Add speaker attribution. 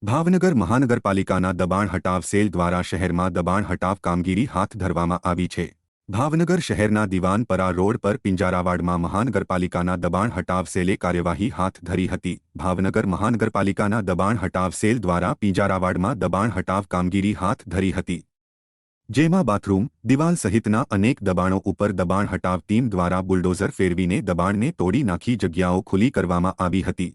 Speaker 1: ભાવનગર મહાનગરપાલિકાના દબાણ હટાવ સેલ દ્વારા શહેરમાં દબાણ હટાવ કામગીરી હાથ ધરવામાં આવી છે। ભાવનગર શહેરના દિવાનપરા રોડ પર પિંજારાવાડમાં મહાનગરપાલિકાના દબાણ હટાવ સેલે કાર્યવાહી હાથ ધરી હતી। ભાવનગર મહાનગરપાલિકાના દબાણ હટાવ સેલ દ્વારા પિંજારાવાડમાં દબાણ હટાવ કામગીરી હાથ ધરી હતી, જેમાં બાથરૂમ, દિવાલ સહિતના અનેક દબાણો ઉપર દબાણ હટાવ ટીમ દ્વારા બુલડોઝર ફેરવીને દબાણને તોડી નાખી જગ્યાઓ ખુલ્લી કરવામાં આવી હતી।